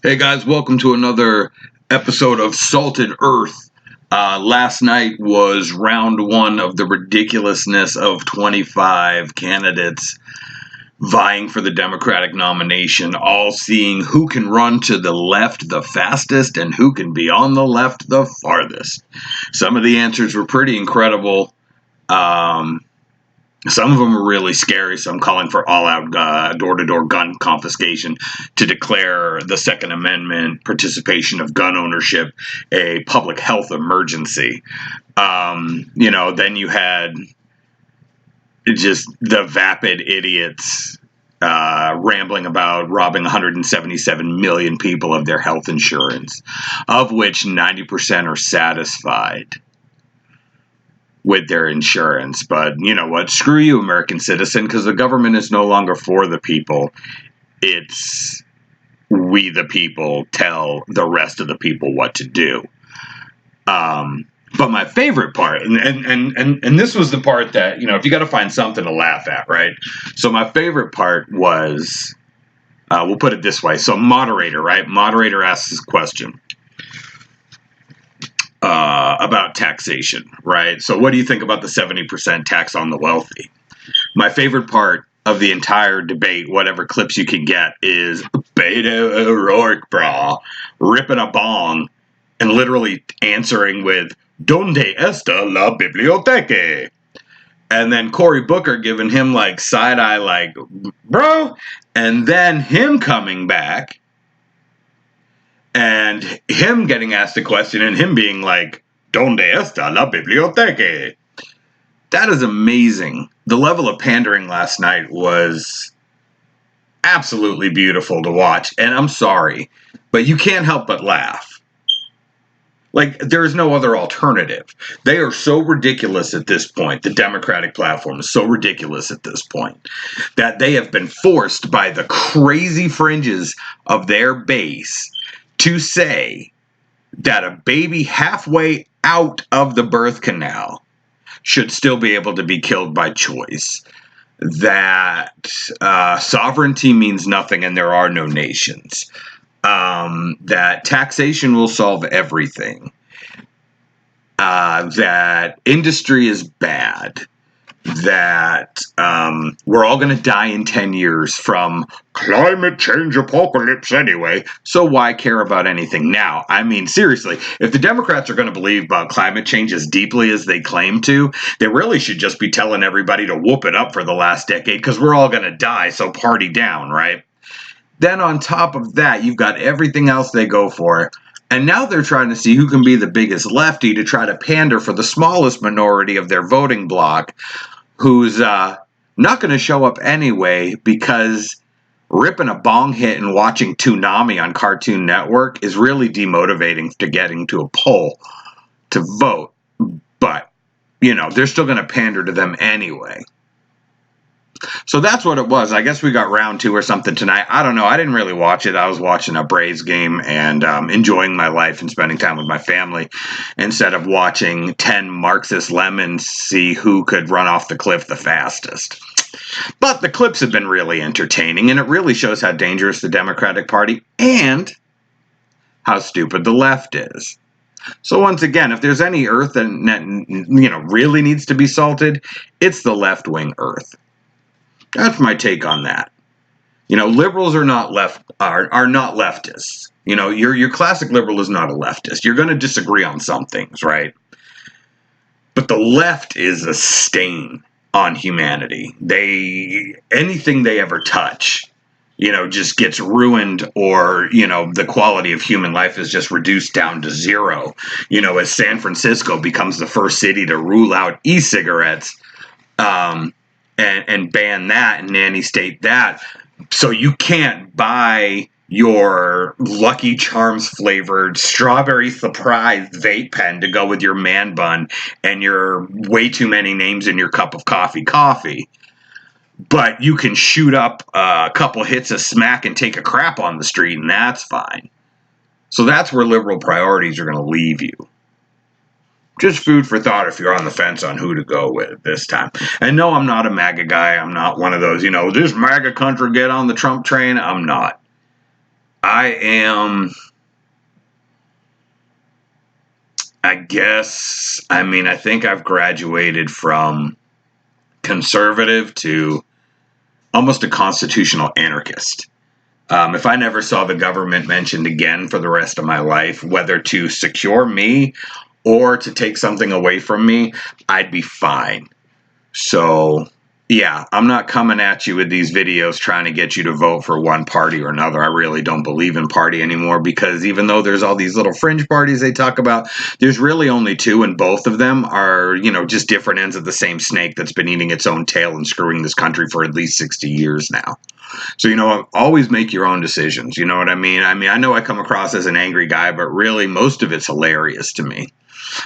Hey guys, welcome to another episode of Salted Earth. Last night was round one of the ridiculousness of 25 candidates vying for the Democratic nomination, all seeing who can run to the left the fastest and who can be on the left the farthest. Some of the answers were pretty incredible. Some of them are really scary, so I'm calling for all-out door-to-door gun confiscation to declare the Second Amendment participation of gun ownership a public health emergency. Then you had just the vapid idiots rambling about robbing 177 million people of their health insurance, of which 90% are satisfied with their insurance. But you know what? Screw you, American citizen, because the government is no longer for the people. It's we, the people, tell the rest of the people what to do. But my favorite part, and this was the part that, if you got to find something to laugh at, right? So my favorite part was, we'll put it this way. So moderator, right? Moderator asks this question. About taxation, right? So what do you think about the 70% tax on the wealthy? My favorite part of the entire debate, whatever clips you can get, is Beto O'Rourke, brah, ripping a bong and literally answering with, ¿Dónde está la biblioteca? And then Cory Booker giving him like side-eye, like, bro, and then him coming back and him getting asked a question and him being like, ¿Dónde está la biblioteca? That is amazing. The level of pandering last night was absolutely beautiful to watch. And I'm sorry, but you can't help but laugh. Like, there's no other alternative. They are so ridiculous at this point. The Democratic platform is so ridiculous at this point that they have been forced by the crazy fringes of their base to say that a baby halfway out of the birth canal should still be able to be killed by choice. That sovereignty means nothing and there are no nations. That taxation will solve everything. That industry is bad. That we're all going to die in 10 years from climate change apocalypse anyway, so why care about anything now? I mean, seriously, if the Democrats are going to believe about climate change as deeply as they claim to, they really should just be telling everybody to whoop it up for the last decade, because we're all going to die, so party down, right? Then on top of that, you've got everything else they go for. And now they're trying to see who can be the biggest lefty to try to pander for the smallest minority of their voting bloc, who's not going to show up anyway, because ripping a bong hit and watching Toonami on Cartoon Network is really demotivating to getting to a poll to vote. But, they're still going to pander to them anyway. So that's what it was. I guess we got round two or something tonight. I don't know. I didn't really watch it. I was watching a Braves game and enjoying my life and spending time with my family instead of watching 10 Marxist lemons see who could run off the cliff the fastest. But the clips have been really entertaining, and it really shows how dangerous the Democratic Party and how stupid the left is. So once again, if there's any earth that really needs to be salted, it's the left-wing earth. That's my take on that. Liberals are not not leftists. Your classic liberal is not a leftist. You're going to disagree on some things, right? But the left is a stain on humanity. Anything they ever touch, just gets ruined, or, the quality of human life is just reduced down to zero. As San Francisco becomes the first city to rule out e-cigarettes, and ban that and nanny state that. So you can't buy your Lucky Charms flavored strawberry surprise vape pen to go with your man bun and your way too many names in your cup of coffee. But you can shoot up a couple hits of smack and take a crap on the street, and that's fine. So that's where liberal priorities are going to leave you. Just food for thought if you're on the fence on who to go with this time. And no, I'm not a MAGA guy. I'm not one of those, this MAGA country get on the Trump train. I'm not. I am, I guess, I mean, I think I've graduated from conservative to almost a constitutional anarchist. If I never saw the government mentioned again for the rest of my life, whether to secure me or to take something away from me, I'd be fine. So, yeah, I'm not coming at you with these videos trying to get you to vote for one party or another. I really don't believe in party anymore, because even though there's all these little fringe parties they talk about, there's really only two, and both of them are, just different ends of the same snake that's been eating its own tail and screwing this country for at least 60 years now. So, always make your own decisions. You know what I mean? I know I come across as an angry guy, but really most of it's hilarious to me.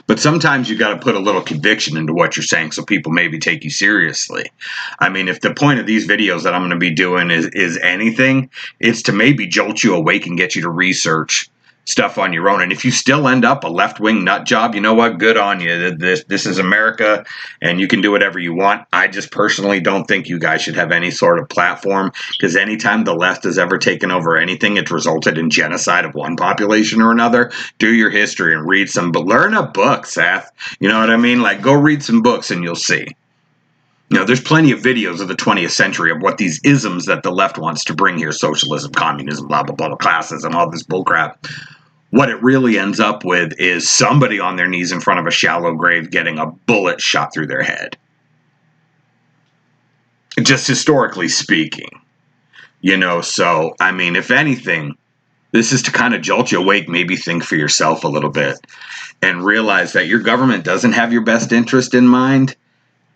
But sometimes you got to put a little conviction into what you're saying so people maybe take you seriously. I mean, if the point of these videos that I'm going to be doing is anything, it's to maybe jolt you awake and get you to research stuff on your own. And if you still end up a left-wing nut job, you know what? Good on you. This is America, and you can do whatever you want. I just personally don't think you guys should have any sort of platform, because anytime the left has ever taken over anything, it's resulted in genocide of one population or another. Do your history and read some, but learn a book, Seth. You know what I mean? Like, go read some books and you'll see. There's plenty of videos of the 20th century of what these isms that the left wants to bring here, socialism, communism, blah, blah, blah, classism, all this bullcrap. What it really ends up with is somebody on their knees in front of a shallow grave getting a bullet shot through their head. Just historically speaking. So, I mean, if anything, this is to kind of jolt you awake, maybe think for yourself a little bit, and realize that your government doesn't have your best interest in mind,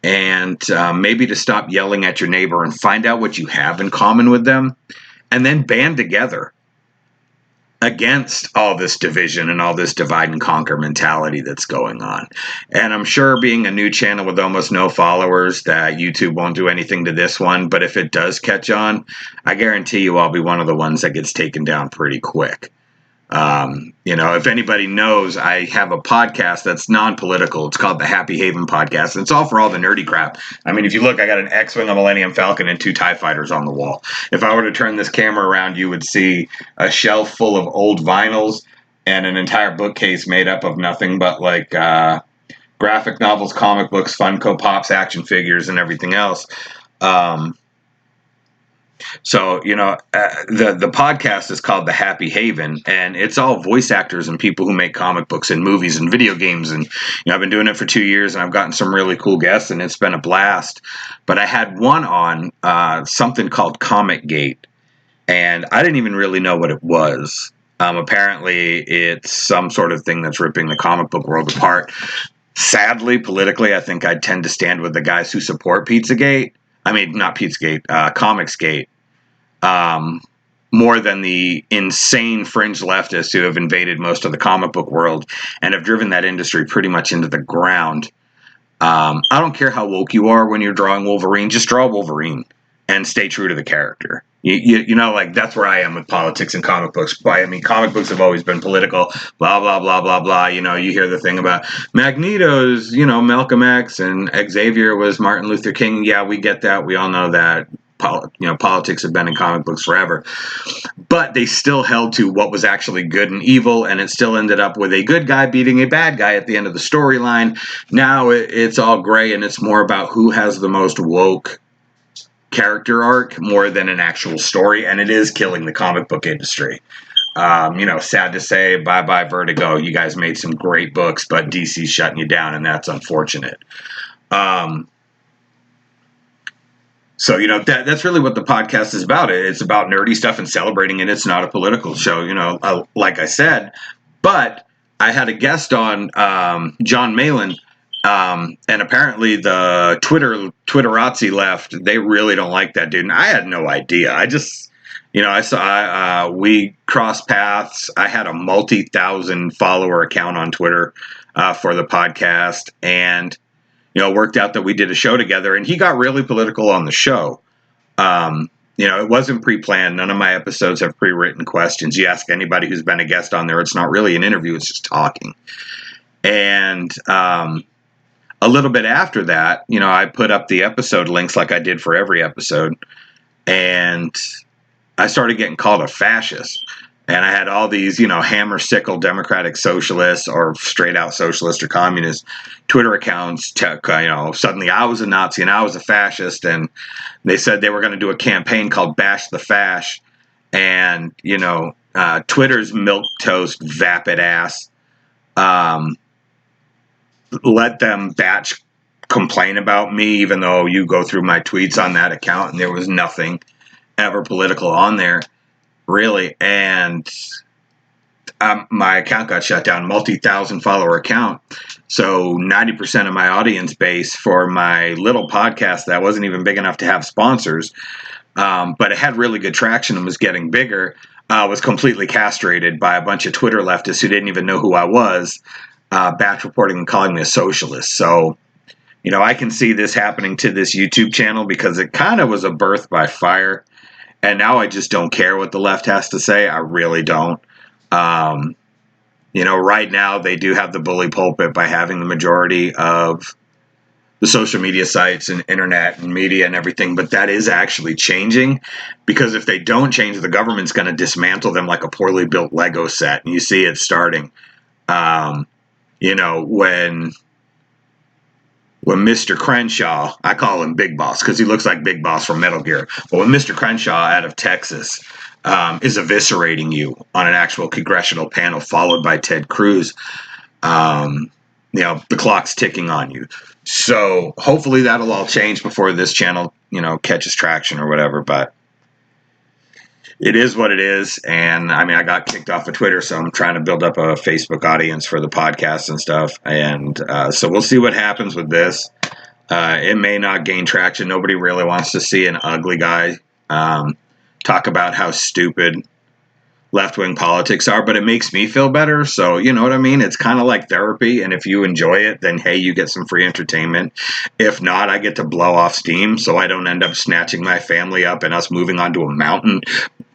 and maybe to stop yelling at your neighbor and find out what you have in common with them, and then band together against all this division and all this divide and conquer mentality that's going on. And I'm sure, being a new channel with almost no followers, that YouTube won't do anything to this one. But if it does catch on, I guarantee you I'll be one of the ones that gets taken down pretty quick. If anybody knows, I have a podcast that's non-political. It's called the Happy Haven Podcast, and it's all for all the nerdy crap. I mean, if you look, I got an X-Wing, a Millennium Falcon, and 2 TIE Fighters on the wall. If I were to turn this camera around, you would see a shelf full of old vinyls and an entire bookcase made up of nothing but graphic novels, comic books, Funko Pops, action figures, and everything else. So, the podcast is called The Happy Haven, and it's all voice actors and people who make comic books and movies and video games. And, I've been doing it for 2 years, and I've gotten some really cool guests, and it's been a blast. But I had one on something called Comic Gate, and I didn't even really know what it was. Apparently, it's some sort of thing that's ripping the comic book world apart. Sadly, politically, I think I'd tend to stand with the guys who support Pizzagate. I mean, not Pizzagate, Comicsgate. More than the insane fringe leftists who have invaded most of the comic book world and have driven that industry pretty much into the ground. I don't care how woke you are when you're drawing Wolverine, just draw Wolverine and stay true to the character. That's where I am with politics and comic books. I mean, comic books have always been political, blah, blah, blah, blah, blah. You hear the thing about Magneto's, Malcolm X, and Xavier was Martin Luther King. Yeah, we get that. We all know that. Politics have been in comic books forever. But they still held to what was actually good and evil, and it still ended up with a good guy beating a bad guy at the end of the storyline. Now it's all gray, and it's more about who has the most woke character arc more than an actual story, and it is killing the comic book industry. Sad to say, bye-bye Vertigo. You guys made some great books, but DC's shutting you down, and that's unfortunate. So, that's really what the podcast is about. It's about nerdy stuff and celebrating it. It's not a political show, like I said. But I had a guest on, John Malin, and apparently the Twitterazzi left. They really don't like that dude. And I had no idea. I just, I saw, we crossed paths. I had a multi-thousand follower account on Twitter for the podcast. And it worked out that we did a show together, and he got really political on the show. It wasn't pre-planned. None of my episodes have pre-written questions. You ask anybody who's been a guest on there, it's not really an interview, it's just talking. And a little bit after that, I put up the episode links like I did for every episode, and I started getting called a fascist. And I had all these, hammer sickle democratic socialists or straight out socialist or communist Twitter accounts. Suddenly I was a Nazi and I was a fascist. And they said they were going to do a campaign called Bash the Fash. And, Twitter's milquetoast vapid ass let them batch complain about me, even though you go through my tweets on that account and there was nothing ever political on there, really. And my account got shut down, multi-thousand follower account. So 90% of my audience base for my little podcast that wasn't even big enough to have sponsors, but it had really good traction and was getting bigger, was completely castrated by a bunch of Twitter leftists who didn't even know who I was, batch reporting and calling me a socialist. So, I can see this happening to this YouTube channel because it kind of was a birth by fire. And now I just don't care what the left has to say. I really don't. Right now they do have the bully pulpit by having the majority of the social media sites and internet and media and everything, but that is actually changing, because if they don't change, the government's going to dismantle them like a poorly built Lego set. And you see it starting. When Mr. Crenshaw, I call him Big Boss because he looks like Big Boss from Metal Gear, but when Mr. Crenshaw out of Texas is eviscerating you on an actual congressional panel, followed by Ted Cruz, the clock's ticking on you. So hopefully that'll all change before this channel, catches traction or whatever. But it is what it is. And I got kicked off of Twitter, so I'm trying to build up a Facebook audience for the podcast and stuff. And so we'll see what happens with this. It may not gain traction. Nobody really wants to see an ugly guy talk about how stupid left-wing politics are, but it makes me feel better. So, you know what I mean? It's kind of like therapy. And if you enjoy it, then hey, you get some free entertainment. If not, I get to blow off steam so I don't end up snatching my family up and us moving onto a mountain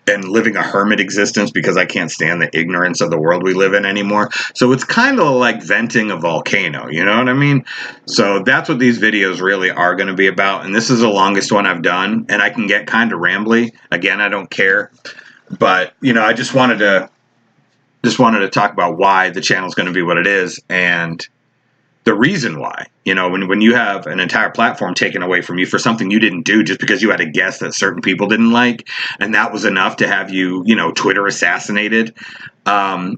and living a hermit existence because I can't stand the ignorance of the world we live in anymore. So it's kind of like venting a volcano, you know what I mean? So that's what these videos really are going to be about. And this is the longest one I've done, and I can get kind of rambly. Again, I don't care. But, I just wanted to talk about why the channel is going to be what it is and the reason why. When you have an entire platform taken away from you for something you didn't do just because you had a guess that certain people didn't like, and that was enough to have you, Twitter assassinated.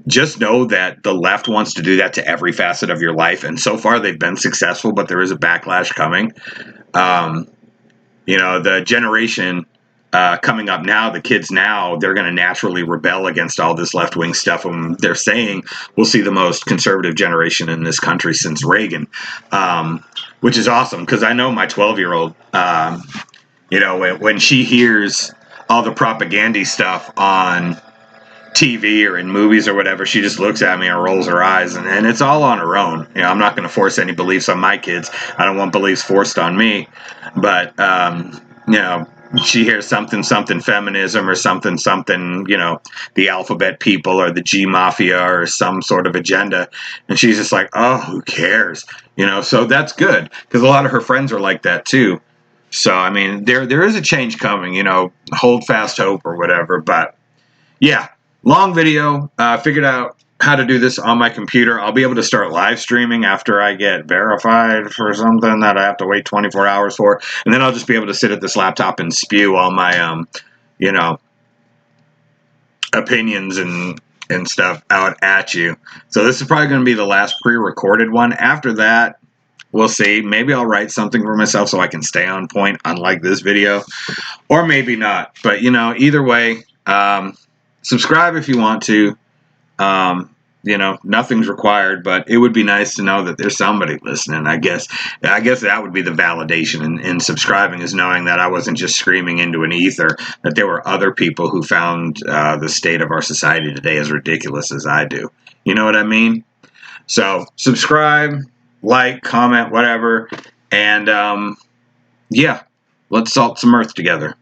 Just know that the left wants to do that to every facet of your life, and so far they've been successful, but there is a backlash coming. The generation coming up now, the kids now, they're going to naturally rebel against all this left-wing stuff. And they're saying we'll see the most conservative generation in this country since Reagan, which is awesome because I know my 12-year-old, when she hears all the propaganda stuff on TV or in movies or whatever, she just looks at me and rolls her eyes, and it's all on her own. I'm not going to force any beliefs on my kids. I don't want beliefs forced on me, but, she hears something feminism or something, the alphabet people or the G Mafia or some sort of agenda. And she's just like, oh, who cares? So that's good because a lot of her friends are like that too. So, there is a change coming, hold fast hope or whatever. But yeah, long video. Figured out how to do this on my computer. I'll be able to start live streaming after I get verified for something that I have to wait 24 hours for. And then I'll just be able to sit at this laptop and spew all my, opinions and stuff out at you. So this is probably going to be the last pre-recorded one. After that, we'll see. Maybe I'll write something for myself so I can stay on point, unlike this video. Or maybe not. But, either way, subscribe if you want to. Nothing's required, but it would be nice to know that there's somebody listening. I guess that would be the validation in subscribing, is knowing that I wasn't just screaming into an ether, that there were other people who found the state of our society today as ridiculous as I do. You know what I mean? So subscribe, like, comment, whatever. And yeah, let's salt some earth together.